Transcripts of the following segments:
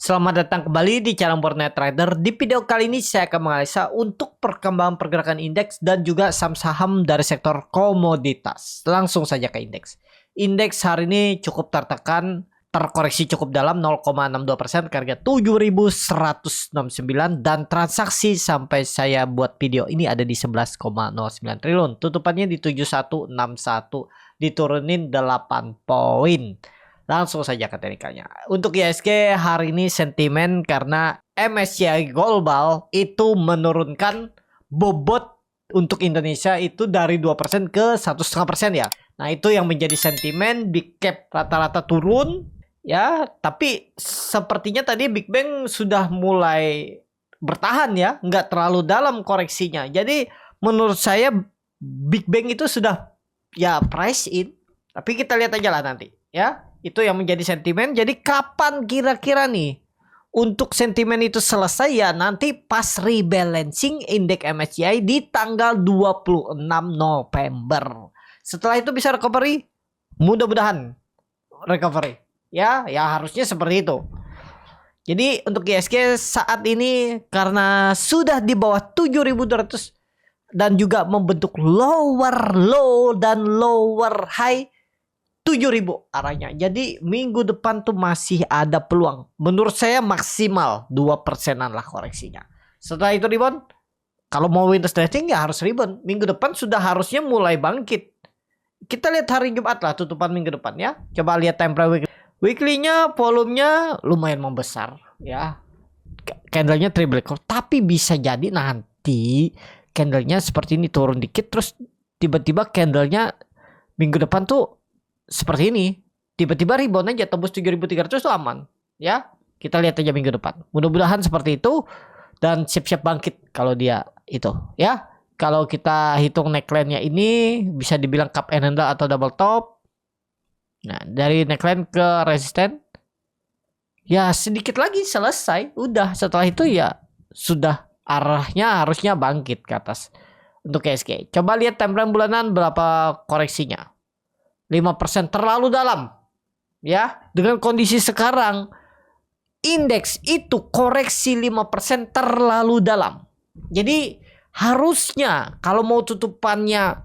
Selamat datang kembali di channel Bornet Trader. Di video kali ini saya akan menganalisa untuk perkembangan pergerakan indeks dan juga saham-saham dari sektor komoditas. Langsung saja ke indeks. Indeks hari ini cukup tertekan, terkoreksi cukup dalam 0,62% ke harga 7.169 dan transaksi sampai saya buat video ini ada di 11,09 triliun. Tutupannya di 7161, diturunin 8 poin. Langsung saja ke teknikalnya. Untuk IHSG hari ini sentimen karena MSCI Global itu menurunkan bobot untuk Indonesia itu dari 2% ke 1,5% ya. Nah itu yang menjadi sentimen. Big Cap rata-rata turun ya. Tapi sepertinya tadi Big Bang sudah mulai bertahan ya. Nggak terlalu dalam koreksinya. Jadi menurut saya Big Bang itu sudah ya price in. Tapi kita lihat aja lah nanti ya. Itu yang menjadi sentimen. Jadi kapan kira-kira nih untuk sentimen itu selesai ya nanti pas rebalancing indeks MSCI di tanggal 26 November. Setelah itu bisa recovery. Mudah-mudahan recovery. Ya harusnya seperti itu. Jadi untuk IHSG saat ini karena sudah di bawah 7.200 dan juga membentuk lower low dan lower high 7.000 arahnya. Jadi minggu depan tuh masih ada peluang. Menurut saya maksimal 2%-an lah koreksinya. Setelah itu rebound. Kalau mau windows dressing ya harus rebound. Minggu depan sudah harusnya mulai bangkit. Kita lihat hari Jumat lah tutupan minggu depan ya. Coba lihat time frame weekly. Weekly-nya volumenya lumayan membesar ya. Candlenya triple close. Tapi bisa jadi nanti candlenya seperti ini turun dikit. Terus tiba-tiba candlenya minggu depan tuh seperti ini, tiba-tiba rebound aja tembus 7.300 itu aman ya. Kita lihat aja minggu depan. Mudah-mudahan seperti itu dan siap-siap bangkit kalau dia itu ya. Kalau kita hitung neckline-nya ini bisa dibilang cup and handle atau double top. Nah, dari neckline ke resisten ya sedikit lagi selesai. Udah setelah itu ya sudah arahnya harusnya bangkit ke atas untuk IHSG. Coba lihat time frame bulanan berapa koreksinya. 5% terlalu dalam ya. Dengan kondisi sekarang indeks itu koreksi 5% terlalu dalam. Jadi harusnya kalau mau tutupannya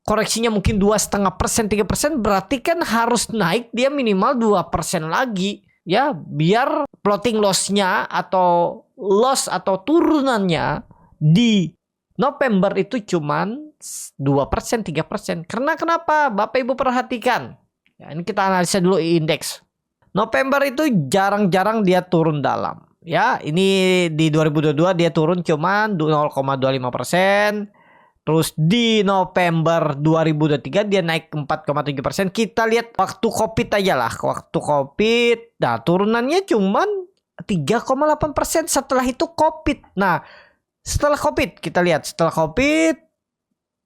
koreksinya mungkin 2,5% 3%, berarti kan harus naik dia minimal 2% lagi ya, biar floating loss-nya atau loss atau turunannya di November itu cuman 2%, 3%. Karena kenapa? Bapak Ibu perhatikan. Ya, ini kita analisa dulu indeks. November itu jarang-jarang dia turun dalam. Ya, ini di 2022 dia turun cuman 0,25%. Terus di November 2023 dia naik 4,7%. Kita lihat waktu Covid aja lah. Waktu Covid, nah turunannya cuman 3,8%. Setelah itu Covid. Nah, setelah Covid kita lihat, setelah Covid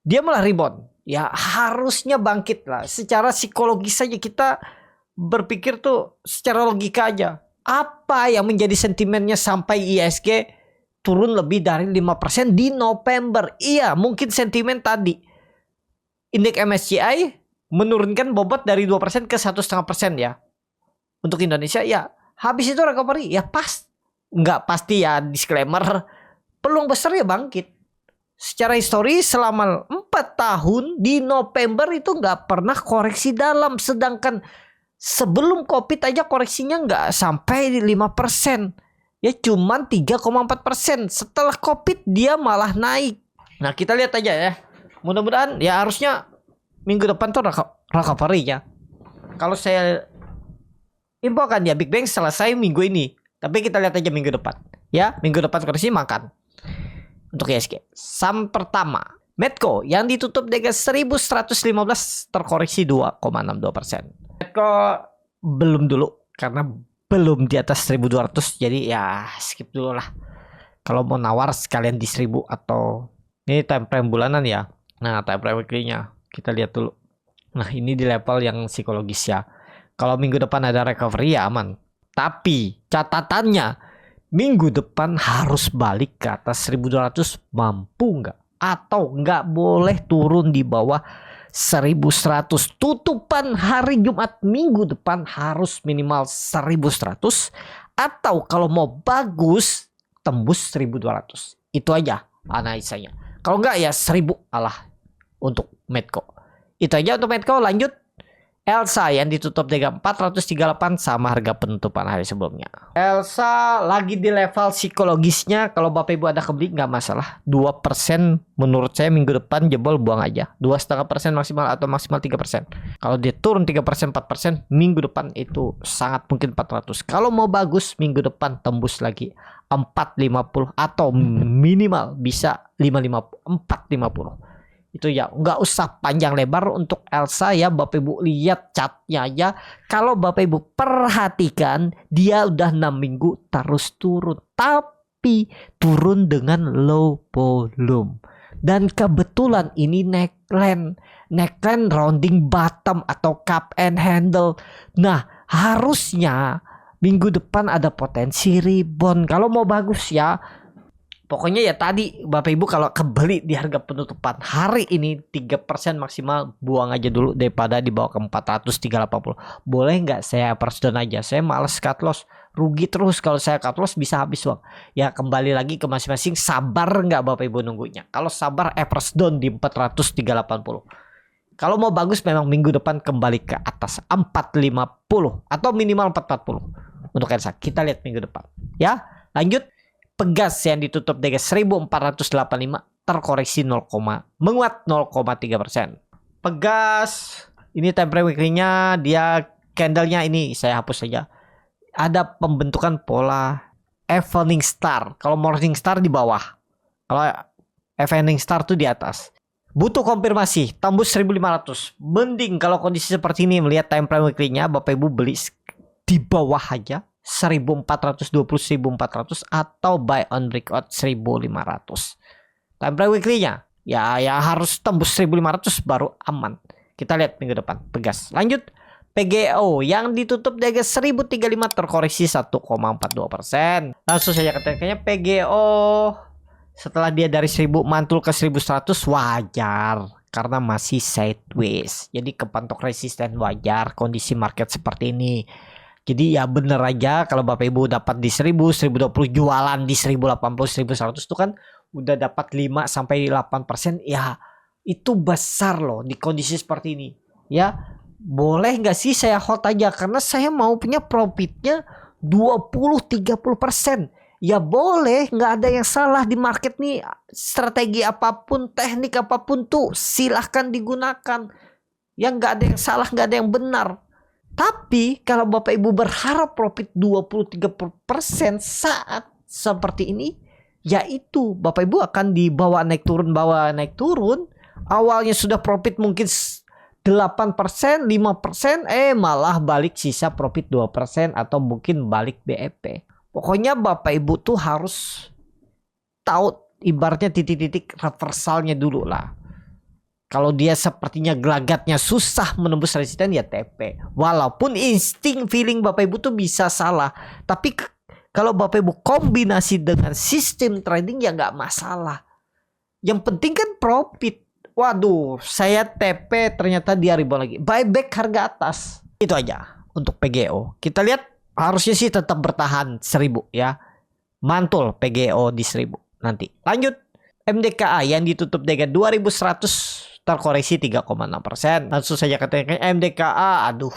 dia malah rebound. Ya harusnya bangkit lah. Secara psikologis saja kita berpikir tuh secara logika aja. Apa yang menjadi sentimennya sampai IHSG turun lebih dari 5% di November? Iya, mungkin sentimen tadi. Indeks MSCI menurunkan bobot dari 2% ke 1,5% ya. Untuk Indonesia ya habis itu recovery ya pas. Nggak pasti ya, disclaimer. Peluang besar ya bangkit. Secara histori selama 4 tahun di November itu nggak pernah koreksi dalam. Sedangkan sebelum Covid aja koreksinya nggak sampai 5%. Ya cuman 3,4%. Setelah Covid dia malah naik. Nah kita lihat aja ya. Mudah-mudahan ya harusnya minggu depan tuh recovery ya. Kalau saya infokan ya Big Bang selesai minggu ini. Tapi kita lihat aja minggu depan. Ya minggu depan koreksi makan. Untuk IHSG saham pertama Medco yang ditutup dengan 1115 terkoreksi 2,62%. Medco belum dulu karena belum di atas 1200, jadi ya skip dulu lah. Kalau mau nawar sekalian di 1000 atau ini time frame bulanan ya. Nah time frame weekly-nya kita lihat dulu. Nah ini di level yang psikologis ya. Kalau minggu depan ada recovery ya aman. Tapi catatannya minggu depan harus balik ke atas 1200, mampu nggak? Atau nggak boleh turun di bawah 1100. Tutupan hari Jumat minggu depan harus minimal 1100, atau kalau mau bagus tembus 1200. Itu aja analisanya. Kalau enggak ya 1000 alah untuk Medco. Itu aja untuk Medco. Lanjut Elsa yang ditutup di 438 sama harga penutupan hari sebelumnya. Elsa lagi di level psikologisnya, kalau Bapak Ibu ada kebeli nggak masalah. 2% menurut saya minggu depan jebol buang aja. 2,5% maksimal atau maksimal 3%. Kalau dia turun 3%, 4%, minggu depan itu sangat mungkin 400. Kalau mau bagus minggu depan tembus lagi 450 atau minimal bisa 550, 450. Itu ya nggak usah panjang lebar untuk Elsa ya. Bapak Ibu lihat chartnya aja. Kalau Bapak Ibu perhatikan, dia udah 6 minggu terus turun, tapi turun dengan low volume. Dan kebetulan ini neckline rounding bottom atau cup and handle. Nah harusnya minggu depan ada potensi rebound kalau mau bagus ya. Pokoknya ya tadi Bapak Ibu kalau kebeli di harga penutupan hari ini 3% maksimal, buang aja dulu daripada dibawa ke 400, 380. Boleh nggak saya average down aja? Saya males cut loss, rugi terus kalau saya cut loss, bisa habis uang. Ya kembali lagi ke masing-masing, sabar nggak Bapak Ibu nunggunya. Kalau sabar average down di 400, 380. Kalau mau bagus memang minggu depan kembali ke atas 450 atau minimal 440 untuk Elsa. Kita lihat minggu depan. Ya, lanjut. Pegas yang ditutup di 1485 terkoreksi menguat 0,3%. Pegas ini time frame weekly-nya, dia candle-nya ini saya hapus saja. Ada pembentukan pola evening star. Kalau morning star di bawah. Kalau evening star tuh di atas. Butuh konfirmasi tembus 1500. Mending kalau kondisi seperti ini melihat time frame weekly-nya Bapak Ibu beli di bawah aja. 1420, 1400 atau buy on breakout 1500. Time frame weekly-nya ya harus tembus 1500 baru aman. Kita lihat minggu depan pegas. Lanjut PGO yang ditutup di harga 1035 terkoreksi 1,42%. Langsung saja katakannya PGO setelah dia dari 1000 mantul ke 1100 wajar karena masih sideways. Jadi kepantok resisten wajar kondisi market seperti ini. Jadi ya bener aja kalau Bapak Ibu dapat di 1000, 1020 jualan di 1080, 1100 itu kan udah dapat 5 sampai 8%. Ya itu besar loh di kondisi seperti ini. Ya boleh nggak sih saya hold aja karena saya mau punya profitnya 20-30%. Ya boleh, nggak ada yang salah di market nih. Strategi apapun, teknik apapun tuh silahkan digunakan. Ya nggak ada yang salah, nggak ada yang benar. Tapi kalau Bapak Ibu berharap profit 20-30% saat seperti ini, yaitu Bapak Ibu akan dibawa naik turun, awalnya sudah profit mungkin 8%, 5%, malah balik sisa profit 2% atau mungkin balik BEP. Pokoknya Bapak Ibu tuh harus tahu ibaratnya titik-titik reversalnya dulu lah. Kalau dia sepertinya gelagatnya susah menembus resisten ya TP. Walaupun insting feeling Bapak Ibu tuh bisa salah. Tapi kalau Bapak Ibu kombinasi dengan sistem trading ya nggak masalah. Yang penting kan profit. Waduh, saya TP ternyata dia rebound lagi. Buyback harga atas. Itu aja untuk PGO. Kita lihat harusnya sih tetap bertahan 1000 ya. Mantul PGO di 1000 nanti. Lanjut MDKA yang ditutup dengan 2100 terkoreksi 3,6%. Langsung saja katakan MDKA, aduh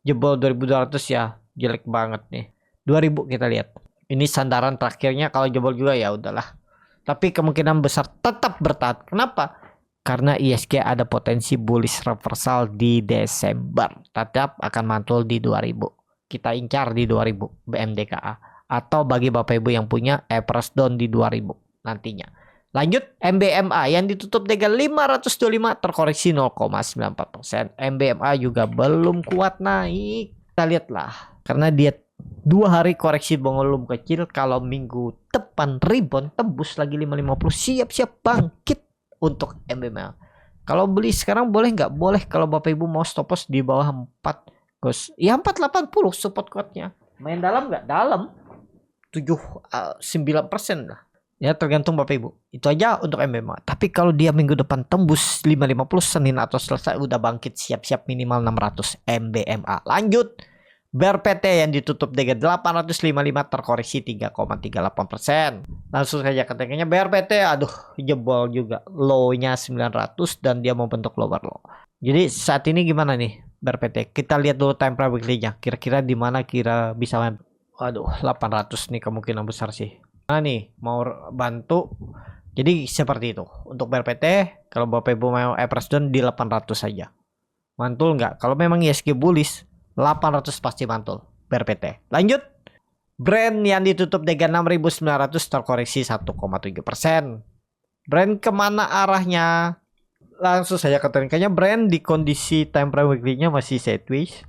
jebol 2200 ya, jelek banget nih. 2000 kita lihat. Ini sandaran terakhirnya, kalau jebol juga ya udahlah. Tapi kemungkinan besar tetap bertahan. Kenapa? Karena ISG ada potensi bullish reversal di Desember. Tetap akan mantul di 2000. Kita incar di 2000 BMDKA. Atau bagi Bapak Ibu yang punya average down di 2000 nantinya. Lanjut MBMA yang ditutup dengan 525 terkoreksi 0,94%. MBMA juga belum kuat naik. Kita lihatlah karena dia 2 hari koreksi volume kecil. Kalau minggu depan rebound tembus lagi 550, siap-siap bangkit untuk MBMA. Kalau beli sekarang boleh nggak? Boleh kalau Bapak Ibu mau stop loss di bawah 4. Ya 480 support kuatnya. Main dalam nggak? Dalam 9% lah. Ya tergantung Bapak Ibu. Itu aja untuk MMA. Tapi kalau dia minggu depan tembus 550 Senin atau Selasa udah bangkit, siap-siap minimal 600 MBMA. Lanjut. BRPT yang ditutup dengan 855 terkoreksi 3,38%. Langsung saja ketinggiannya BRPT, aduh jebol juga. Low-nya 900 dan dia mau bentuk lower low. Jadi saat ini gimana nih BRPT? Kita lihat dulu time frame weekly-nya. Kira-kira di mana kira bisa main. Waduh, 800 nih kemungkinan besar sih. Nah nih, mau bantu. Jadi seperti itu. Untuk BRPT, kalau Bapak Ibu mau average down di 800 saja. Mantul nggak? Kalau memang ISG bullish, 800 pasti mantul BRPT. Lanjut. Brand yang ditutup dengan 6.900 terkoreksi 1,7%. Brand kemana arahnya? Langsung saja ke tekniknya. Brand di kondisi time frame weekly-nya masih sideways.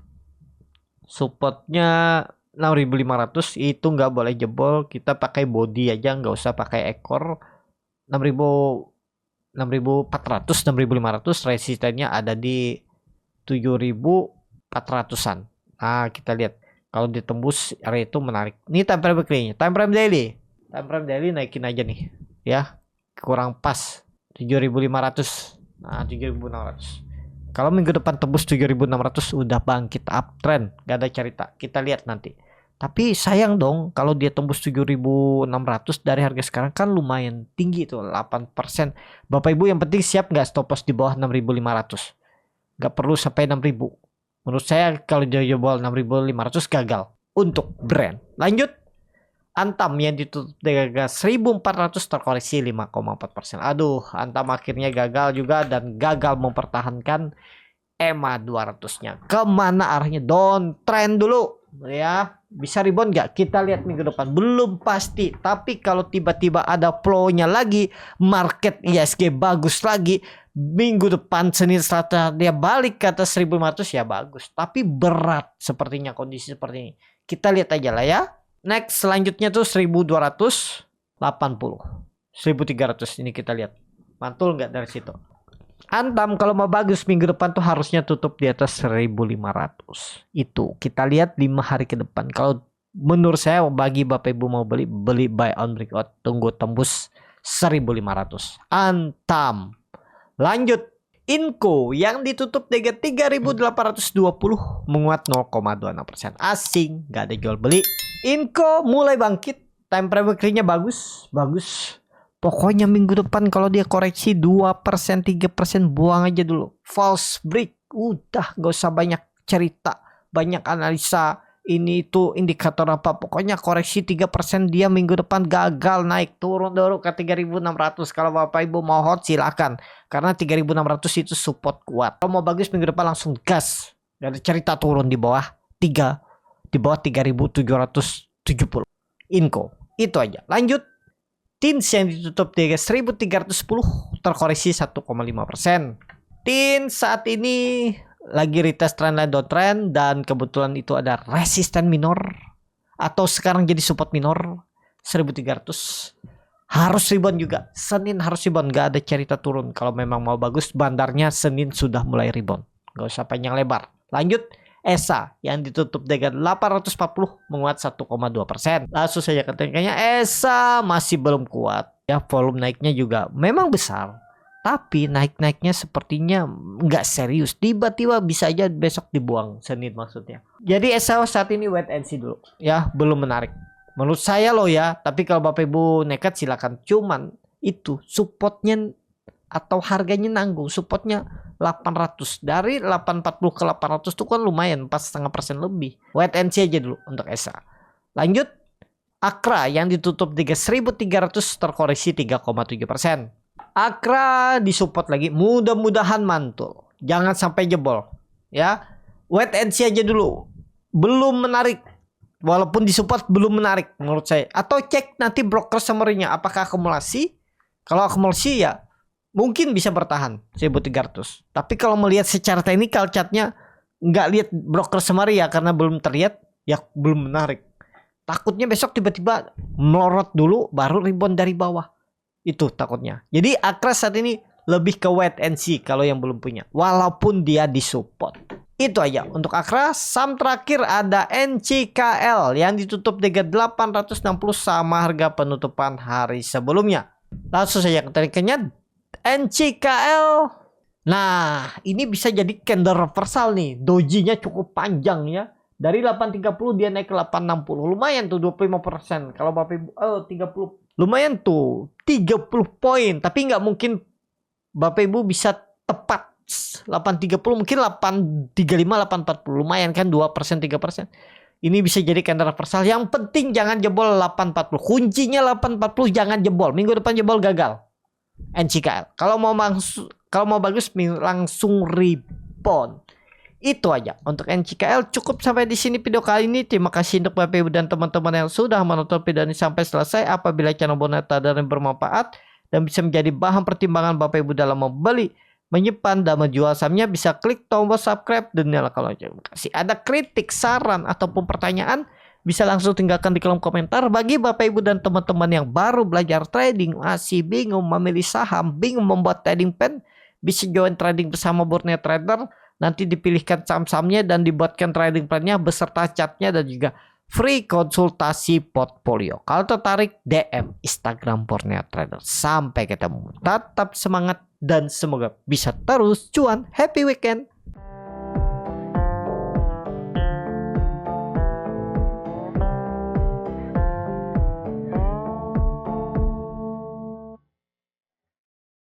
Supportnya 6.500 itu nggak boleh jebol. Kita pakai body aja, nggak usah pakai ekor. 6.400, 6.500. Resistennya ada di 7.400-an. Nah kita lihat kalau ditembus area itu menarik. Ini time frame weekly-nya. Time frame daily. Time frame daily naikin aja nih ya, kurang pas 7.500. Nah 7.600. Kalau minggu depan tembus 7.600 udah bangkit uptrend, gak ada cerita. Kita lihat nanti. Tapi sayang dong kalau dia tembus 7.600 dari harga sekarang kan lumayan tinggi tuh, 8%. Bapak Ibu yang penting siap nggak stop loss di bawah 6.500. Nggak perlu sampai 6.000. Menurut saya kalau dia jebol 6.500 gagal untuk brand. Lanjut. Antam yang ditutup dengan 1.400 terkoreksi 5,4%. Aduh, Antam akhirnya gagal juga dan gagal mempertahankan EMA 200-nya. Kemana arahnya? Downtrend dulu ya. Bisa rebound nggak? Kita lihat minggu depan. Belum pasti. Tapi kalau tiba-tiba ada flow-nya lagi, market ISG bagus lagi, minggu depan Senin Selasa dia balik ke atas 1.500 ya bagus. Tapi berat sepertinya kondisi seperti ini. Kita lihat aja lah ya. Next selanjutnya tuh 1.280. 1.300 ini kita lihat. Mantul nggak dari situ? Antam kalau mau bagus minggu depan tuh harusnya tutup di atas 1.500. Itu kita lihat 5 hari ke depan. Kalau menurut saya bagi Bapak Ibu mau beli buy on breakout, tunggu tembus 1.500. Antam. Lanjut. Inco yang ditutup dengan 3.820 menguat 0,26%. Asing, nggak ada jual beli. Inco mulai bangkit. Time frame weekly-nya bagus. Pokoknya minggu depan kalau dia koreksi 2%, 3% buang aja dulu. False break. Udah gak usah banyak cerita, banyak analisa. Ini itu indikator apa. Pokoknya koreksi 3% dia minggu depan gagal naik. Turun dulu ke 3.600. Kalau Bapak Ibu mau hot silakan. Karena 3.600 itu support kuat. Kalau mau bagus minggu depan langsung gas. Gak ada cerita turun di bawah 3. Di bawah 3.770. Inco. Itu aja. Lanjut. TINS yang ditutup di 1.310 terkoreksi 1,5%. TINS saat ini lagi retest trendline downtrend dan kebetulan itu ada resisten minor atau sekarang jadi support minor 1.300. Harus rebound juga. Senin harus rebound, gak ada cerita turun. Kalau memang mau bagus bandarnya Senin sudah mulai rebound. Gak usah panjang lebar. Lanjut. ESA yang ditutup dengan 840 menguat 1,2%. Langsung saja ketinggiannya ESA masih belum kuat. Ya volume naiknya juga memang besar. Tapi naik-naiknya sepertinya nggak serius. Tiba-tiba bisa aja besok dibuang Senin maksudnya. Jadi ESA saat ini wait and see dulu. Ya belum menarik. Menurut saya loh ya. Tapi kalau Bapak Ibu nekat silakan. Cuman itu supportnya atau harganya nanggung. Supportnya 800 dari 840 ke 800 itu kan lumayan 4,5% lebih. Wait and see aja dulu untuk ESA. Lanjut. Akra yang ditutup 1.300 terkoreksi 3,7%. Akra disupport lagi. Mudah-mudahan mantul. Jangan sampai jebol. Ya. Wait and see aja dulu. Belum menarik. Walaupun disupport belum menarik menurut saya. Atau cek nanti broker summary-nya apakah akumulasi. Kalau akumulasi ya mungkin bisa bertahan 1.300. Tapi kalau melihat secara teknikal chartnya nggak lihat broker summary ya karena belum terlihat ya belum menarik. Takutnya besok tiba-tiba melorot dulu baru rebound dari bawah. Itu takutnya. Jadi Akra saat ini lebih ke wait and see kalau yang belum punya. Walaupun dia disupport. Itu aja untuk Akra. Saham terakhir ada NCKL yang ditutup di 860 sama harga penutupan hari sebelumnya. Langsung saja ke tekniknya. NCKL. Nah, ini bisa jadi candle reversal nih. Dojinya cukup panjang ya. Dari 830 dia naik ke 860. Lumayan tuh 25%. Kalau Bapak Ibu 30. Lumayan tuh 30 poin. Tapi nggak mungkin Bapak Ibu bisa tepat 830, mungkin 835, 840. Lumayan kan 2%, 3%. Ini bisa jadi candle reversal. Yang penting jangan jebol 840. Kuncinya 840 jangan jebol. Minggu depan jebol gagal. NCKL. Kalau mau bagus langsung rebound. Itu aja untuk NCKL. Cukup sampai di sini video kali ini. Terima kasih untuk Bapak Ibu dan teman-teman yang sudah menonton video ini sampai selesai. Apabila channel Boneta dan bermanfaat dan bisa menjadi bahan pertimbangan Bapak Ibu dalam membeli, menyimpan dan menjual sahamnya, bisa klik tombol subscribe dan nyalakan lonceng. Terima kasih. Ada kritik, saran ataupun pertanyaan, bisa langsung tinggalkan di kolom komentar. Bagi Bapak Ibu dan teman-teman yang baru belajar trading, masih bingung memilih saham, bingung membuat trading plan, bisa join trading bersama Borneo Trader. Nanti dipilihkan saham-sahamnya dan dibuatkan trading plannya beserta chartnya dan juga free konsultasi portfolio. Kalau tertarik, DM Instagram Borneo Trader. Sampai ketemu. Tetap semangat dan semoga bisa terus cuan. Happy weekend.